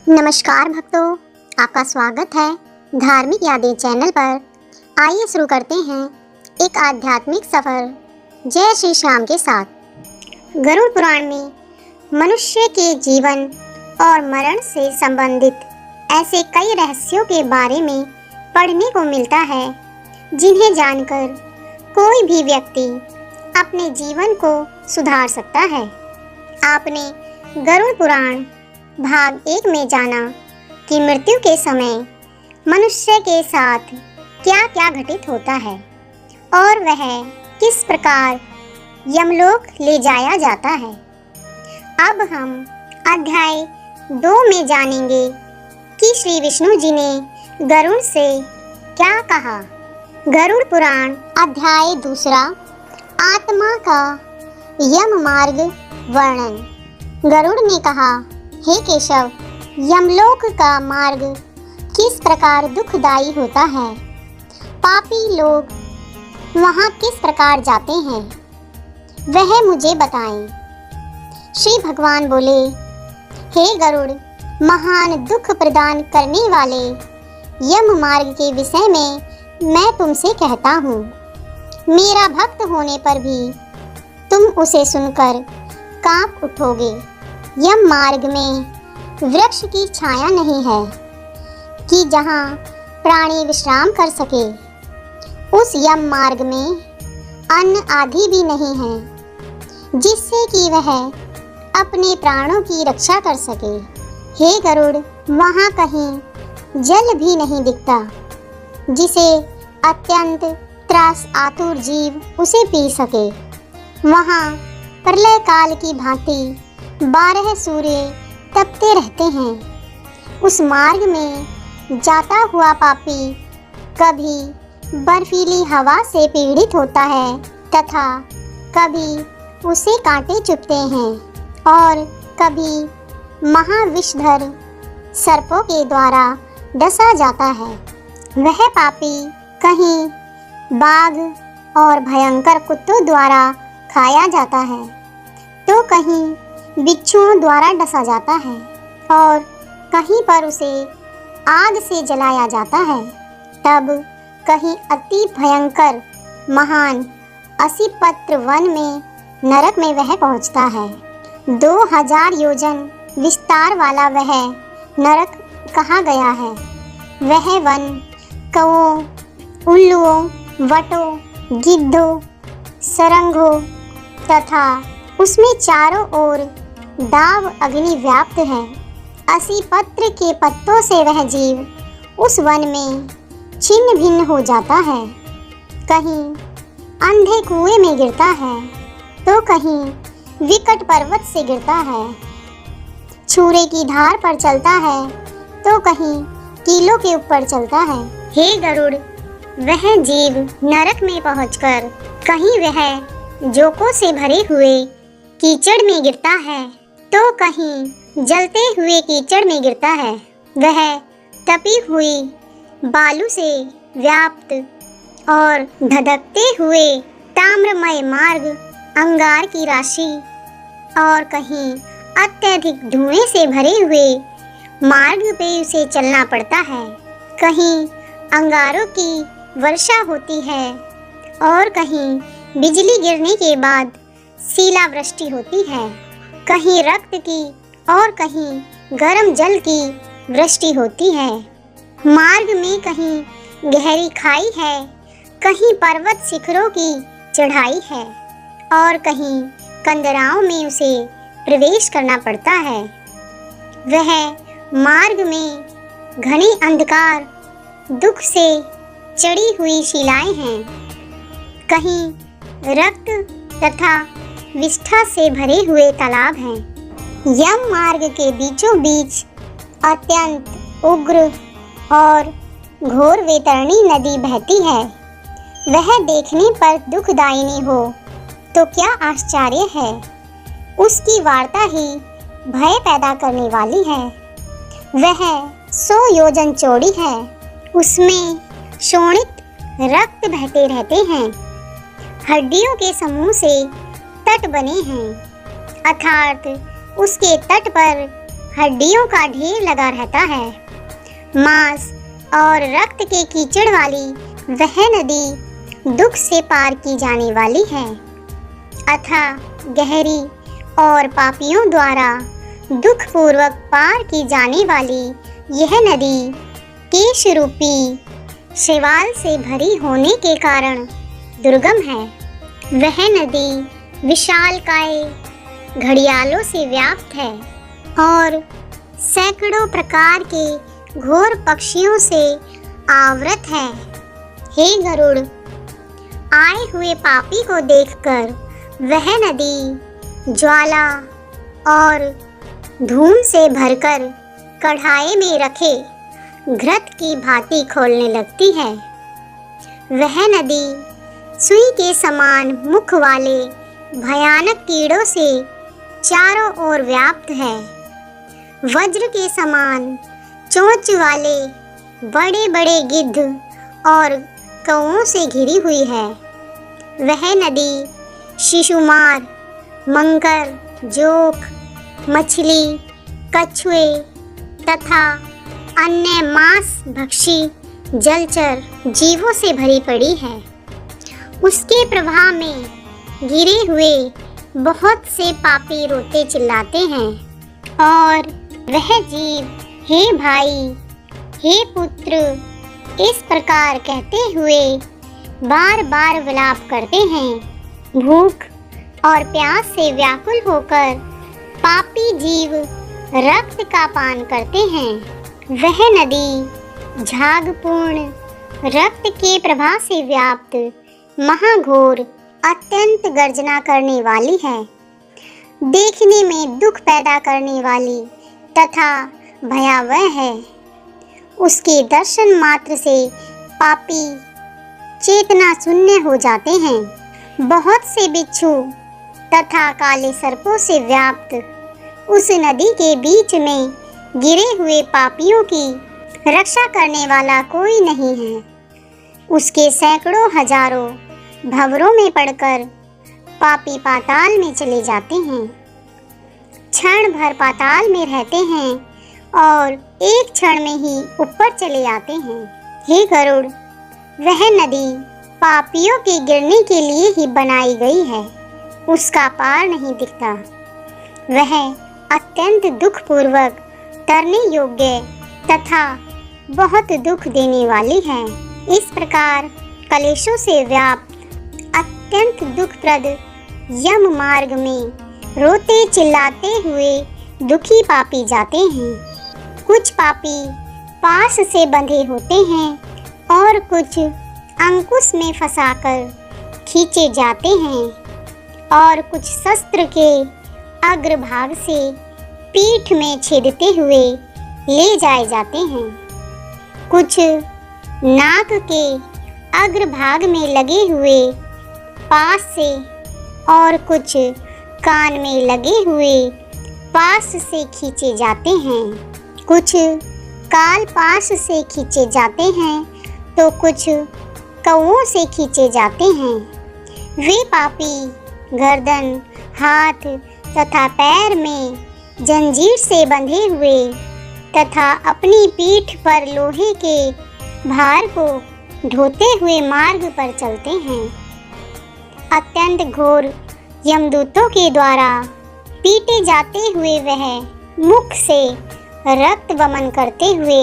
नमस्कार भक्तों, आपका स्वागत है धार्मिक यादें चैनल पर। आइए शुरू करते हैं एक आध्यात्मिक सफर जय श्री श्याम के साथ। गरुड़ पुराण में मनुष्य के जीवन और मरण से संबंधित ऐसे कई रहस्यों के बारे में पढ़ने को मिलता है जिन्हें जानकर कोई भी व्यक्ति अपने जीवन को सुधार सकता है। आपने गरुड़ पुराण भाग 1 में जाना कि मृत्यु के समय मनुष्य के साथ क्या क्या घटित होता है और वह किस प्रकार यमलोक ले जाया जाता है। अब हम अध्याय 2 में जानेंगे कि श्री विष्णु जी ने गरुड़ से क्या कहा। गरुड़ पुराण अध्याय 2 आत्मा का यम मार्ग वर्णन। गरुड़ ने कहा, हे केशव, यमलोक का मार्ग किस प्रकार दुखदाई होता है। पापी लोग वहाँ किस प्रकार जाते हैं, वह मुझे बताएं। श्री भगवान बोले, हे गरुड़, महान दुख प्रदान करने वाले यम मार्ग के विषय में मैं तुमसे कहता हूँ। मेरा भक्त होने पर भी तुम उसे सुनकर कांप उठोगे। यम मार्ग में वृक्ष की छाया नहीं है कि जहाँ प्राणी विश्राम कर सके। उस यम मार्ग में अन्न आदि भी नहीं है जिससे कि वह अपने प्राणों की रक्षा कर सके। हे गरुड़, वहाँ कहीं जल भी नहीं दिखता जिसे अत्यंत त्रास आतुर जीव उसे पी सके। वहाँ प्रलय काल की भांति 12 सूर्य तपते रहते हैं। उस मार्ग में जाता हुआ पापी कभी बर्फीली हवा से पीड़ित होता है तथा कभी उसे कांटे चुभते हैं और कभी महाविषधर सर्पों के द्वारा डसा जाता है। वह पापी कहीं बाघ और भयंकर कुत्तों द्वारा खाया जाता है तो कहीं बिच्छुओं द्वारा डसा जाता है और कहीं पर उसे आग से जलाया जाता है। तब कहीं अति भयंकर महान असिपत्र वन में नरक में वह पहुंचता है। 2000 योजन विस्तार वाला वह नरक कहा गया है। वह वन कौओं, उल्लुओं, वटों, गिद्धों, सरंगों तथा उसमें चारों ओर दाव अग्नि व्याप्त है। असिपत्र के पत्तों से वह जीव उस वन में छिन्न भिन्न हो जाता है। कहीं अंधे कुएं में गिरता है तो कहीं विकट पर्वत से गिरता है। छुरे की धार पर चलता है तो कहीं कीलों के ऊपर चलता है। हे गरुड़, वह जीव नरक में पहुंचकर कहीं वह जोकों से भरे हुए कीचड़ में गिरता है तो कहीं जलते हुए कीचड़ में गिरता है। वह तपी हुई बालू से व्याप्त और धधकते हुए ताम्रमय मार्ग, अंगार की राशि और कहीं अत्यधिक धुएं से भरे हुए मार्ग पे उसे चलना पड़ता है। कहीं अंगारों की वर्षा होती है और कहीं बिजली गिरने के बाद शिलावृष्टि होती है। कहीं रक्त की और कहीं गर्म जल की वृष्टि होती है। मार्ग में कहीं गहरी खाई है, कहीं पर्वत शिखरों की चढ़ाई है और कहीं कंदराओं में उसे प्रवेश करना पड़ता है। वह मार्ग में घने अंधकार, दुख से चढ़ी हुई शिलाएं हैं। कहीं रक्त तथा विष्ठा से भरे हुए तालाब हैं। यम मार्ग के बीचों बीच अत्यंत उग्र और घोर वैतरणी नदी बहती है। वह देखने पर दुखदायिनी हो तो क्या आश्चर्य है। उसकी वार्ता ही भय पैदा करने वाली है। वह 100 योजन चौड़ी है। उसमें शोणित रक्त बहते रहते हैं। हड्डियों के समूह से तट बने हैं, अर्थात उसके तट पर हड्डियों का ढेर लगा रहता है। मांस और रक्त के कीचड़ वाली वह नदी दुख से पार की जाने वाली है। अथाह, गहरी और पापियों द्वारा दुख पूर्वक पार की जाने वाली यह नदी केश रूपी शैवाल से भरी होने के कारण दुर्गम है। वह नदी विशालकाय घड़ियालों से व्याप्त है और सैकड़ों प्रकार के घोर पक्षियों से आवृत है। हे गरुड़, आए हुए पापी को देखकर वह नदी ज्वाला और धूम से भरकर कढ़ाई में रखे घृत की भांति खोलने लगती है। वह नदी सुई के समान मुख वाले भयानक कीड़ों से चारों ओर व्याप्त है। वज्र के समान चोंच वाले बड़े बड़े गिद्ध और कौओं से घिरी हुई है। वह नदी शिशुमार, मंकर, जोक, मछली, कछुए तथा अन्य मांस भक्षी जलचर जीवों से भरी पड़ी है। उसके प्रवाह में गिरे हुए बहुत से पापी रोते चिल्लाते हैं और वह जीव हे भाई, हे पुत्र इस प्रकार कहते हुए बार बार विलाप करते हैं। भूख और प्यास से व्याकुल होकर पापी जीव रक्त का पान करते हैं। वह नदी झागपूर्ण रक्त के प्रवाह से व्याप्त महाघोर अत्यंत गर्जना करने वाली है। देखने में दुख पैदा करने वाली तथा भयावह है। उसके दर्शन मात्र से पापी चेतना शून्य हो जाते हैं। बहुत से बिच्छू तथा काले सर्पों से व्याप्त उस नदी के बीच में गिरे हुए पापियों की रक्षा करने वाला कोई नहीं है। उसके सैकड़ों हजारों भंवरों में पड़कर पापी पाताल में चले जाते हैं। क्षण भर पाताल में रहते हैं और एक क्षण में ही ऊपर चले आते हैं। हे गरुड़, वह नदी पापियों के गिरने के लिए ही बनाई गई है। उसका पार नहीं दिखता। वह अत्यंत दुखपूर्वक तरने योग्य तथा बहुत दुख देने वाली है। इस प्रकार कलेशों से व्याप्त अत्यंत दुखप्रद यम मार्ग में रोते चिल्लाते हुए दुखी पापी जाते हैं। कुछ पापी पास से बंधे होते हैं और कुछ अंकुश में फंसाकर खींचे जाते हैं और कुछ शस्त्र के अग्रभाग से पीठ में छेदते हुए ले जाए जाते हैं। कुछ नाक के अग्रभाग में लगे हुए पास से और कुछ कान में लगे हुए पास से खींचे जाते हैं। कुछ काल पास से खींचे जाते हैं तो कुछ कौओं से खींचे जाते हैं। वे पापी गर्दन, हाथ तथा पैर में जंजीर से बंधे हुए तथा अपनी पीठ पर लोहे के भार को ढोते हुए मार्ग पर चलते हैं। अत्यंत घोर यमदूतों के द्वारा पीटे जाते हुए वह मुख से रक्त वमन करते हुए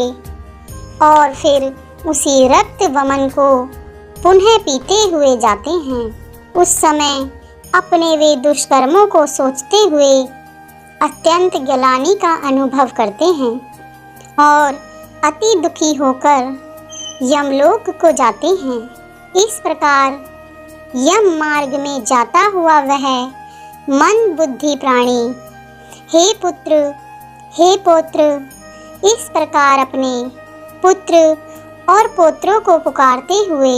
और फिर उसी रक्त वमन को पुनः पीते हुए जाते हैं। उस समय अपने वे दुष्कर्मों को सोचते हुए अत्यंत ग्लानि का अनुभव करते हैं और अति दुखी होकर यमलोक को जाते हैं। इस प्रकार यम मार्ग में जाता हुआ वह मन बुद्धि प्राणी हे पुत्र, हे पौत्र इस प्रकार अपने पुत्र और पौत्रों को पुकारते हुए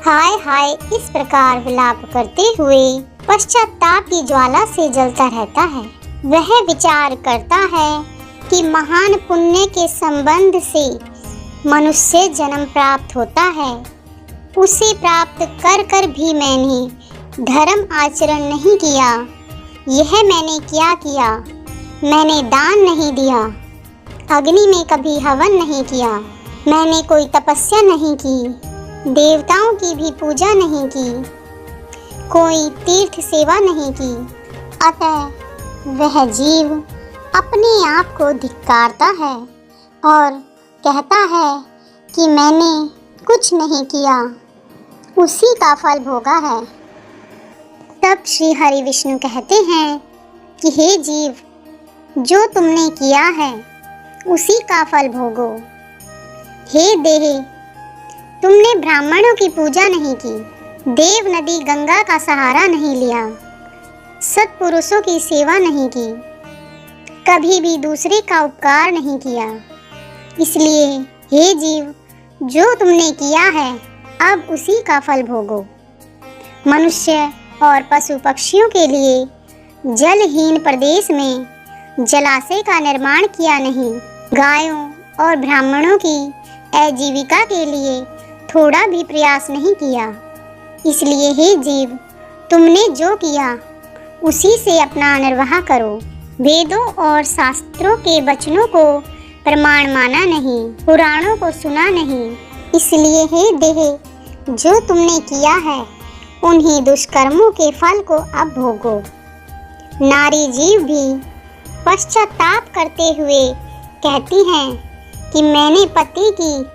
हाय हाय इस प्रकार विलाप करते हुए पश्चाताप की ज्वाला से जलता रहता है। वह विचार करता है कि महान पुण्य के संबंध से मनुष्य जन्म प्राप्त होता है। उसे प्राप्त कर कर भी मैंने धर्म आचरण नहीं किया। यह मैंने क्या किया मैंने दान नहीं दिया, अग्नि में कभी हवन नहीं किया, मैंने कोई तपस्या नहीं की, देवताओं की भी पूजा नहीं की, कोई तीर्थ सेवा नहीं की। अतः वह जीव अपने आप को धिक्कारता है और कहता है कि मैंने कुछ नहीं किया, उसी का फल भोगा है। तब श्री हरि विष्णु कहते हैं कि हे जीव, जो तुमने किया है उसी का फल भोगो। हे देह, तुमने ब्राह्मणों की पूजा नहीं की, देव नदी गंगा का सहारा नहीं लिया, सत्पुरुषों की सेवा नहीं की, कभी भी दूसरे का उपकार नहीं किया। इसलिए हे जीव, जो तुमने किया है अब उसी का फल भोगो। मनुष्य और पशु पक्षियों के लिए जलहीन प्रदेश में जलाशय का निर्माण किया नहीं, गायों और ब्राह्मणों की आजीविका के लिए थोड़ा भी प्रयास नहीं किया। इसलिए हे जीव, तुमने जो किया उसी से अपना निर्वाह करो। वेदों और शास्त्रों के वचनों को प्रमाण माना नहीं, पुराणों को सुना नहीं। इसलिए हे देह, जो तुमने किया है उन्हीं दुष्कर्मों के फल को अब भोगो। नारी जीव भी पश्चाताप करते हुए कहती हैं कि मैंने पति की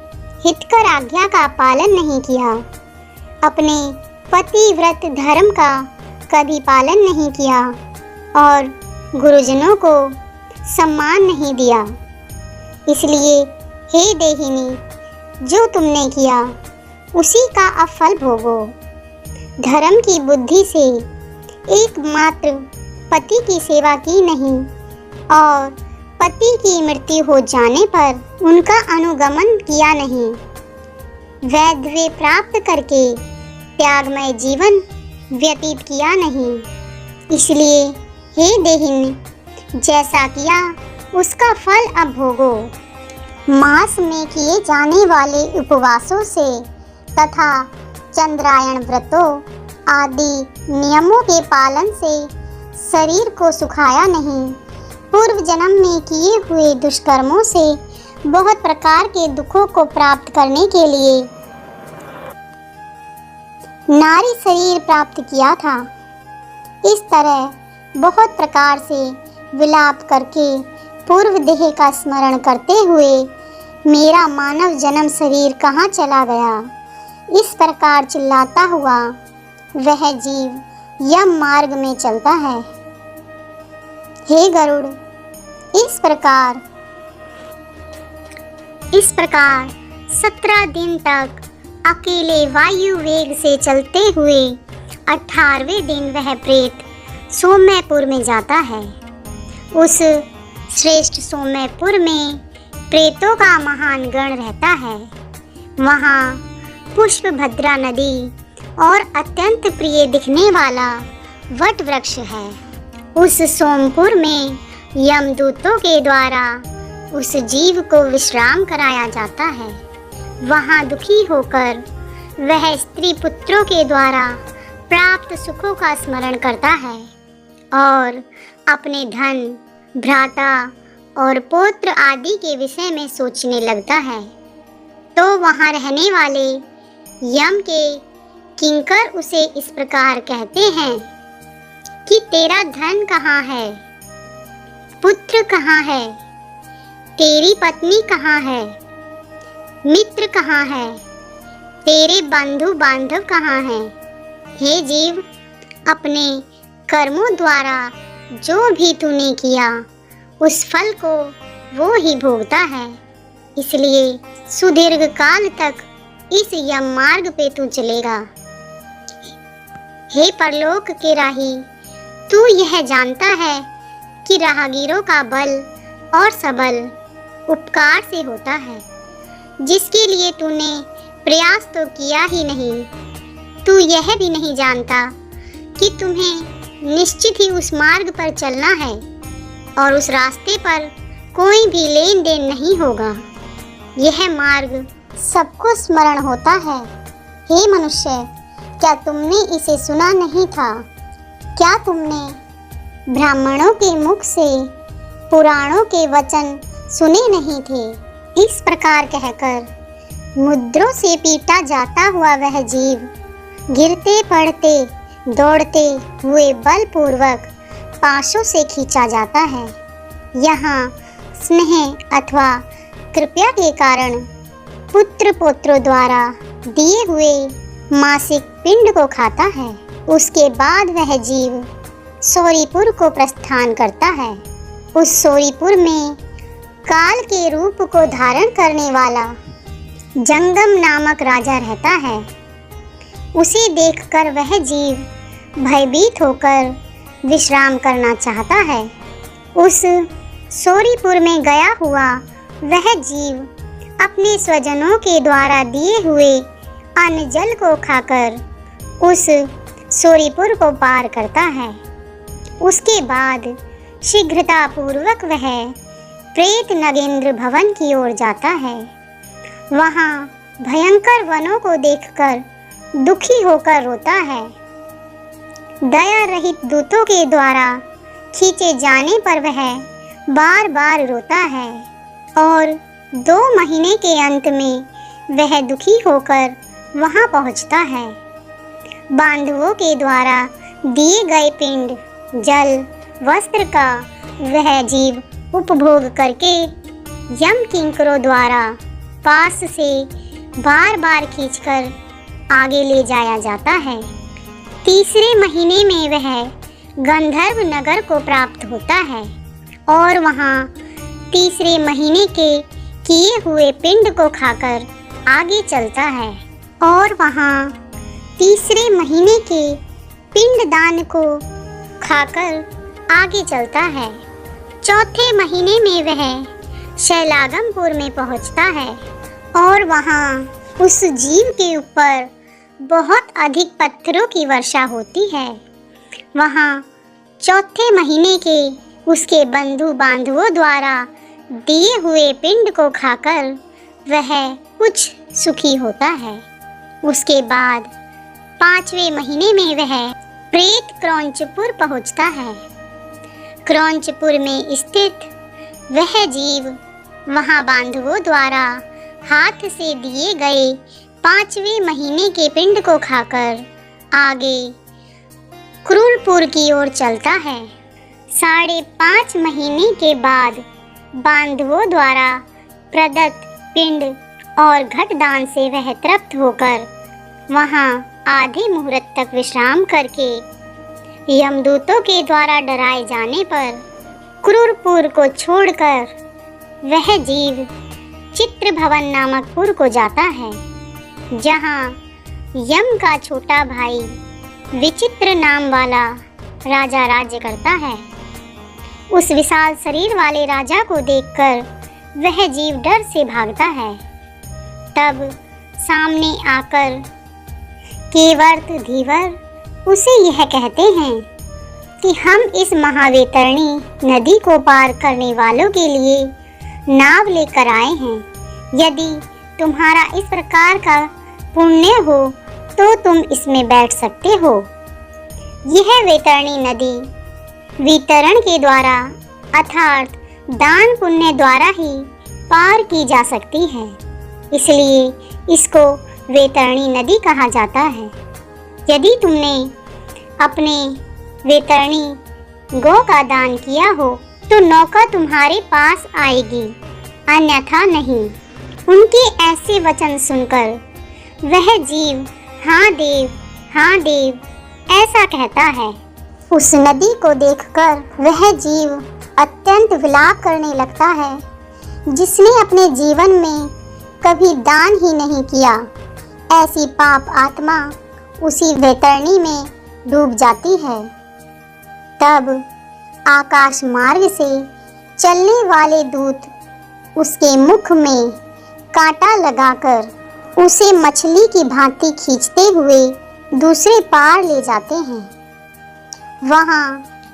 हितकर आज्ञा का पालन नहीं किया, अपने पतिव्रत धर्म का कभी पालन नहीं किया और गुरुजनों को सम्मान नहीं दिया। इसलिए हे देहिनी, जो तुमने किया उसी का अब फल भोगो। धर्म की बुद्धि से एकमात्र पति की सेवा की नहीं और पति की मृत्यु हो जाने पर उनका अनुगमन किया नहीं। वैधव्य प्राप्त करके त्यागमय जीवन व्यतीत किया नहीं। इसलिए हे देहिनी, जैसा किया उसका फल अब भोगो। मास में किए जाने वाले उपवासों से तथा चंद्रायण व्रतों आदि नियमों के पालन से शरीर को सुखाया नहीं। पूर्व जन्म में किए हुए दुष्कर्मों से बहुत प्रकार के दुखों को प्राप्त करने के लिए नारी शरीर प्राप्त किया था। इस तरह बहुत प्रकार से विलाप करके पूर्व देह का स्मरण करते हुए मेरा मानव जन्म शरीर कहाँ चला गया, इस प्रकार चिल्लाता हुआ वह जीव यम मार्ग में चलता है। हे गरुड़, इस प्रकार 17 दिन तक अकेले वायु वेग से चलते हुए 18वें दिन वह प्रेत सोम्यपुर में जाता है। उस श्रेष्ठ सोम्यपुर में प्रेतों का महान गण रहता है। वहाँ पुष्पभद्रा नदी और अत्यंत प्रिय दिखने वाला वट वृक्ष है। उस सोमपुर में यमदूतों के द्वारा उस जीव को विश्राम कराया जाता है। वहाँ दुखी होकर वह स्त्री पुत्रों के द्वारा प्राप्त सुखों का स्मरण करता है और अपने धन, भ्राता और पौत्र आदि के विषय में सोचने लगता है। तो वहाँ रहने वाले यम के किंकर उसे इस प्रकार कहते हैं कि तेरा धन कहाँ है, पुत्र कहाँ है, तेरी पत्नी कहाँ है, मित्र कहाँ है, तेरे बंधु बांधव कहाँ हैं। हे जीव, अपने कर्मों द्वारा जो भी तूने किया उस फल को वो ही भोगता है। इसलिए सुदीर्घ काल तक इस यम मार्ग पे तू चलेगा। हे परलोक के राही, तू यह जानता है कि राहगीरों का बल और सबल उपकार से होता है, जिसके लिए तूने प्रयास तो किया ही नहीं। तू यह भी नहीं जानता कि तुम्हें निश्चित ही उस मार्ग पर चलना है और उस रास्ते पर कोई भी लेन देन नहीं होगा। यह मार्ग सबको स्मरण होता है। हे मनुष्य, क्या तुमने इसे सुना नहीं था? क्या तुमने ब्राह्मणों के मुख से पुराणों के वचन सुने नहीं थे। इस प्रकार कहकर मुद्रों से पीटा जाता हुआ वह जीव गिरते पड़ते दौड़ते हुए बलपूर्वक पाशों से खींचा जाता है। यहाँ स्नेह अथवा कृपा के कारण पुत्र पौत्रों द्वारा दिए हुए मासिक पिंड को खाता है। उसके बाद वह जीव सौरीपुर को प्रस्थान करता है। उस सौरीपुर में काल के रूप को धारण करने वाला जंगम नामक राजा रहता है। उसे देखकर वह जीव भयभीत होकर विश्राम करना चाहता है। उस सौरीपुर में गया हुआ वह जीव अपने स्वजनों के द्वारा दिए हुए अन्न जल को खाकर उस सौरीपुर को पार करता है। उसके बाद शीघ्रतापूर्वक वह प्रेत नगेंद्र भवन की ओर जाता है। वहाँ भयंकर वनों को देखकर दुखी होकर रोता है। दया रहित दूतों के द्वारा खींचे जाने पर वह बार बार रोता है और 2 महीने के अंत में वह दुखी होकर वहां पहुंचता है। बांधवों के द्वारा दिए गए पिंड जल वस्त्र का वह जीव उपभोग करके यम किंकरों द्वारा पास से बार बार खींचकर आगे ले जाया जाता है। तीसरे महीने में वह गंधर्व नगर को प्राप्त होता है और वहाँ तीसरे महीने के किए हुए पिंड को खाकर आगे चलता है और वहाँ तीसरे महीने के पिंडदान को खाकर आगे चलता है। चौथे महीने में वह शैलागमपुर में पहुँचता है और वहाँ उस जीव के ऊपर बहुत अधिक पत्थरों की वर्षा होती है। वहाँ चौथे महीने के उसके बंधु बांधवों द्वारा दिए हुए पिंड को खाकर वह कुछ सुखी होता है। उसके बाद 5वें महीने में वह प्रेत क्रौंचपुर पहुँचता है। क्रौंचपुर में स्थित वह जीव वहाँ बांधवों द्वारा हाथ से दिए गए 5वें महीने के पिंड को खाकर आगे क्रूरपुर की ओर चलता है। 5.5 महीने के बाद बांधवों द्वारा प्रदत्त पिंड और घटदान से वह तृप्त होकर वहाँ आधे मुहूर्त तक विश्राम करके यमदूतों के द्वारा डराए जाने पर क्रूरपुर को छोड़कर वह जीव चित्रभवन नामक पुर को जाता है, जहाँ यम का छोटा भाई विचित्र नाम वाला राजा राज्य करता है। उस विशाल शरीर वाले राजा को देखकर वह जीव डर से भागता है। तब सामने आकर केवर्त धीवर उसे यह कहते हैं कि हम इस महावैतरणी नदी को पार करने वालों के लिए नाव लेकर आए हैं। यदि तुम्हारा इस प्रकार का पुण्य हो तो तुम इसमें बैठ सकते हो। यह वैतरणी नदी वितरण के द्वारा अर्थात दान पुण्य द्वारा ही पार की जा सकती है, इसलिए इसको वैतरणी नदी कहा जाता है। यदि तुमने अपने वैतरणी गौ का दान किया हो तो नौका तुम्हारे पास आएगी, अन्यथा नहीं। उनके ऐसे वचन सुनकर वह जीव हाँ देव ऐसा कहता है। उस नदी को देखकर वह जीव अत्यंत विलाप करने लगता है। जिसने अपने जीवन में कभी दान ही नहीं किया, ऐसी पाप आत्मा उसी वैतरणी में डूब जाती है। तब आकाश मार्ग से चलने वाले दूत उसके मुख में कांटा लगाकर उसे मछली की भांति खींचते हुए दूसरे पार ले जाते हैं। वहाँ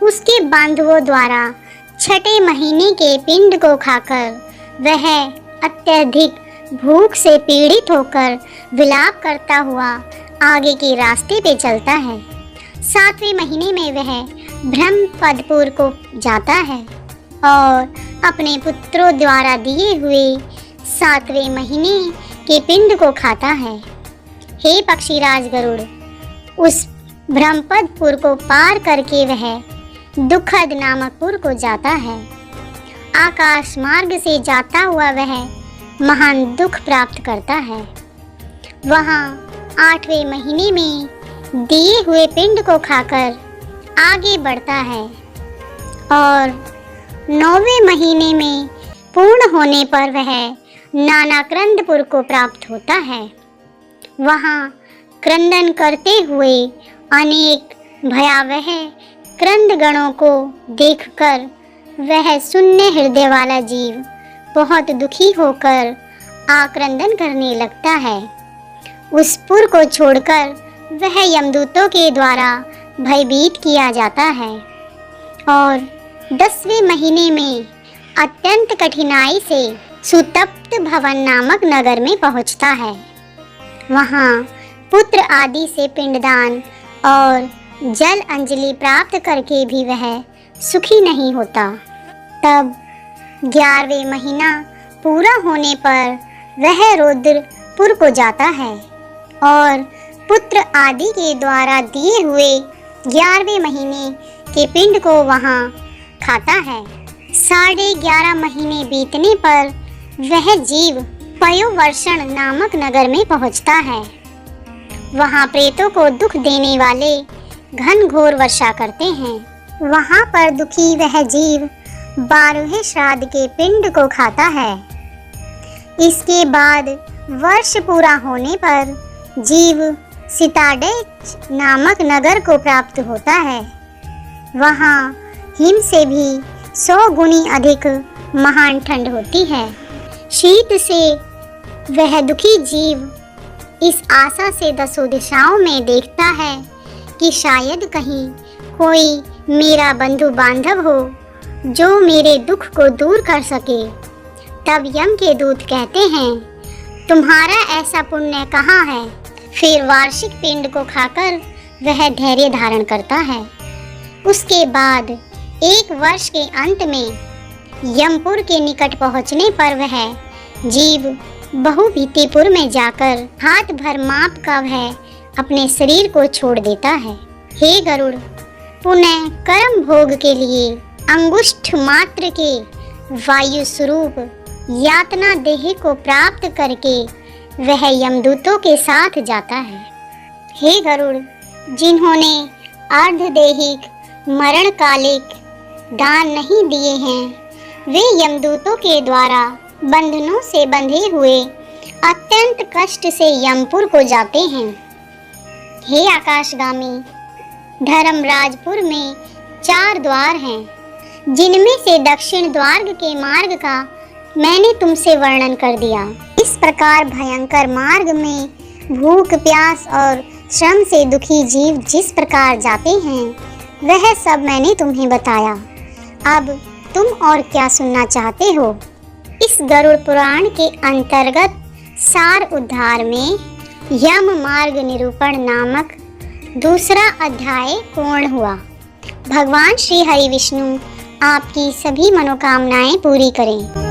उसके बांधवों द्वारा 6ठे महीने के पिंड को खाकर वह अत्यधिक भूख से पीड़ित होकर विलाप करता हुआ आगे के रास्ते पे चलता है। 7वें महीने में वह ब्रह्मपदपुर को जाता है और अपने पुत्रों द्वारा दिए हुए 7वें महीने के पिंड को खाता है। हे पक्षीराज गरुड़, उस ब्रह्मपदपुर को पार करके वह दुखद नामकपुर को जाता है। आकाश मार्ग से जाता हुआ वह महान दुख प्राप्त करता है। वहाँ 8वें महीने में दिए हुए पिंड को खाकर आगे बढ़ता है और 9वें महीने में पूर्ण होने पर वह नानाक्रंदपुर को प्राप्त होता है। वहाँ क्रंदन करते हुए अनेक भयावह क्रंदगणों को देखकर वह शून्य हृदय वाला जीव बहुत दुखी होकर आक्रंदन करने लगता है। उस पुर को छोड़कर वह यमदूतों के द्वारा भयभीत किया जाता है और 10वें महीने में अत्यंत कठिनाई से सुतप्त भवन नामक नगर में पहुंचता है। वहां पुत्र आदि से पिंडदान और जल अंजलि प्राप्त करके भी वह सुखी नहीं होता। तब 11वें महीना पूरा होने पर वह रुद्रपुर को जाता है और पुत्र आदि के द्वारा दिए हुए 11वें महीने के पिंड को वहां खाता है। 11.5 महीने बीतने पर वह जीव पयोवर्षण नामक नगर में पहुंचता है। वहां प्रेतों को दुख देने वाले घनघोर वर्षा करते हैं। वहां पर दुखी वह जीव 12वें श्राद्ध के पिंड को खाता है। इसके बाद वर्ष पूरा होने पर जीव सिताडेच नामक नगर को प्राप्त होता है। वहाँ हिम से भी 100 गुनी अधिक महान ठंड होती है। शीत से वह दुखी जीव इस आशा से 10 दिशाओं में देखता है कि शायद कहीं कोई मेरा बंधु बांधव हो जो मेरे दुख को दूर कर सके। तब यम के दूत कहते हैं, तुम्हारा ऐसा पुण्य कहाँ है? फिर वार्षिक पिंड को खाकर वह धैर्य धारण करता है। उसके बाद 1 वर्ष के अंत में यमपुर के निकट पहुँचने पर वह जीव बहुभीतिपुर में जाकर हाथ भर माप का वह अपने शरीर को छोड़ देता है। हे गरुड़, पुनः कर्म भोग के लिए अंगुष्ठ मात्र के वायु स्वरूप यातना देह को प्राप्त करके वह यमदूतों के साथ जाता है। हे गरुड़, जिन्होंने अर्धदेहिक मरणकालिक दान नहीं दिए हैं, वे यमदूतों के द्वारा बंधनों से बंधे हुए अत्यंत कष्ट से यमपुर को जाते हैं। हे आकाशगामी, धर्मराजपुर में 4 द्वार हैं, जिनमें से दक्षिण द्वार के मार्ग का मैंने तुमसे वर्णन कर दिया। इस प्रकार भयंकर मार्ग में भूख प्यास और श्रम से दुखी जीव जिस प्रकार जाते हैं, वह सब मैंने तुम्हें बताया। अब तुम और क्या सुनना चाहते हो? इस गरुड़ पुराण के अंतर्गत सार उद्धार में यम मार्ग निरूपण नामक दूसरा अध्याय पूर्ण हुआ। भगवान श्री हरि विष्णु आपकी सभी मनोकामनाएं पूरी करें।